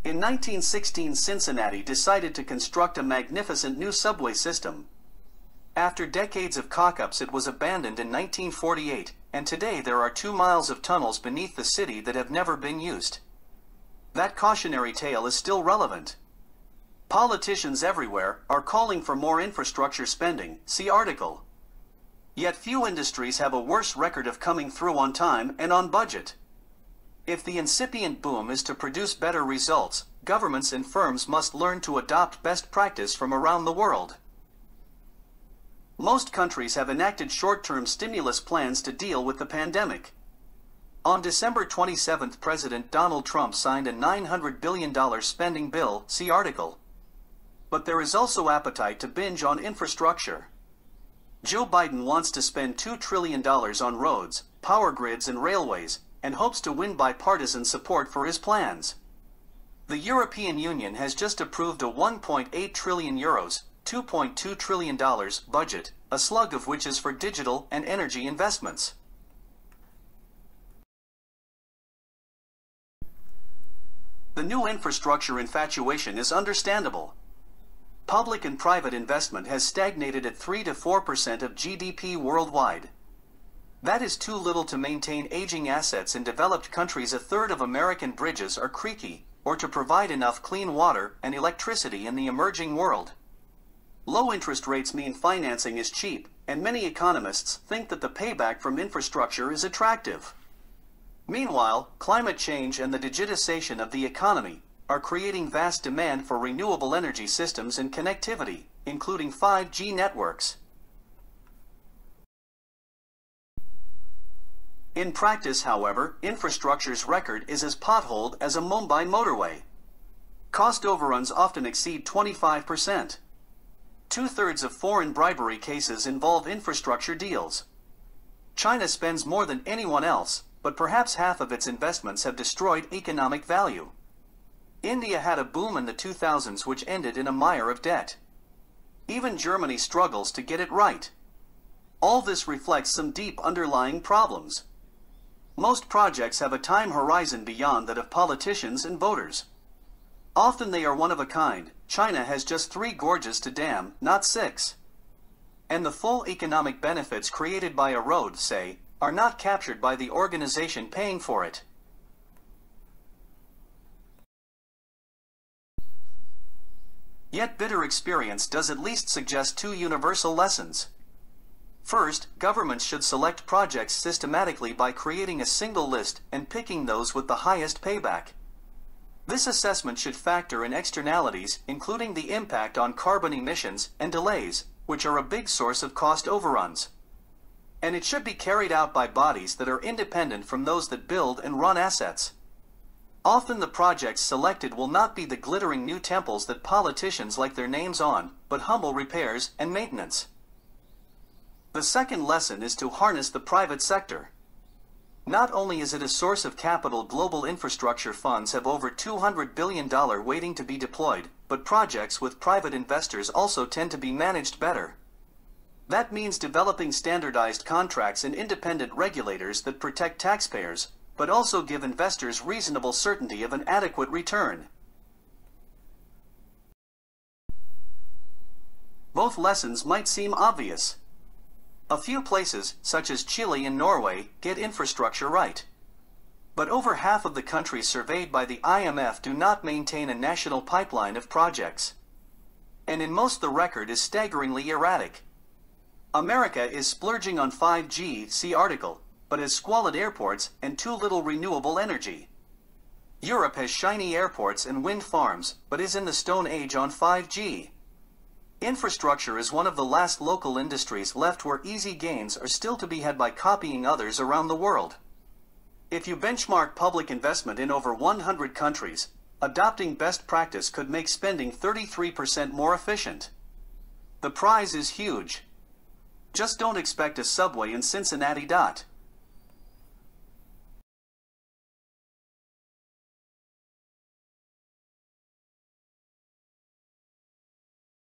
In 1916, Cincinnati decided to construct a magnificent new subway system. After decades of cock-ups, it was abandoned in 1948, and today there are 2 miles of tunnels beneath the city that have never been used. That cautionary tale is still relevant. Politicians everywhere are calling for more infrastructure spending, see article. Yet few industries have a worse record of coming through on time and on budget. If the incipient boom is to produce better results, governments and firms must learn to adopt best practice from around the world. Most countries have enacted short-term stimulus plans to deal with the pandemic. On December 27, President Donald Trump signed a $900 billion spending bill, see article. But there is also appetite to binge on infrastructure. Joe Biden wants to spend $2 trillion on roads, power grids and railways, and hopes to win bipartisan support for his plans. The European Union has just approved a €1.8 trillion, $2.2 trillion budget, a slug of which is for digital and energy investments. The new infrastructure infatuation is understandable. Public and private investment has stagnated at 3 to 4% of GDP worldwide. That is too little to maintain aging assets in developed countries. A third of American bridges are creaky, or to provide enough clean water and electricity in the emerging world. Low interest rates mean financing is cheap, and many economists think that the payback from infrastructure is attractive. Meanwhile, climate change and the digitization of the economy are creating vast demand for renewable energy systems and connectivity, including 5G networks. In practice, however, infrastructure's record is as potholed as a Mumbai motorway. Cost overruns often exceed 25%. 2/3 of foreign bribery cases involve infrastructure deals. China spends more than anyone else, but perhaps half of its investments have destroyed economic value. India had a boom in the 2000s which ended in a mire of debt. Even Germany struggles to get it right. All this reflects some deep underlying problems. Most projects have a time horizon beyond that of politicians and voters. Often they are one of a kind. China has just 3 gorges to dam, not 6. And the full economic benefits created by a road, say, are not captured by the organization paying for it. Yet bitter experience does at least suggest 2 universal lessons. First, governments should select projects systematically by creating a single list and picking those with the highest payback. This assessment should factor in externalities, including the impact on carbon emissions and delays, which are a big source of cost overruns. And it should be carried out by bodies that are independent from those that build and run assets. Often the projects selected will not be the glittering new temples that politicians like their names on, but humble repairs and maintenance. The second lesson is to harness the private sector. Not only is it a source of capital, global infrastructure funds have over $200 billion waiting to be deployed, but projects with private investors also tend to be managed better. That means developing standardized contracts and independent regulators that protect taxpayers, but also give investors reasonable certainty of an adequate return. Both lessons might seem obvious. A few places, such as Chile and Norway, get infrastructure right. But over half of the countries surveyed by the IMF do not maintain a national pipeline of projects. And in most the record is staggeringly erratic. America is splurging on 5G, see article, but has squalid airports and too little renewable energy. Europe has shiny airports and wind farms, but is in the Stone Age on 5G. Infrastructure is one of the last local industries left where easy gains are still to be had by copying others around the world. If you benchmark public investment in over 100 countries, adopting best practice could make spending 33% more efficient. The prize is huge. Just don't expect a subway in Cincinnati.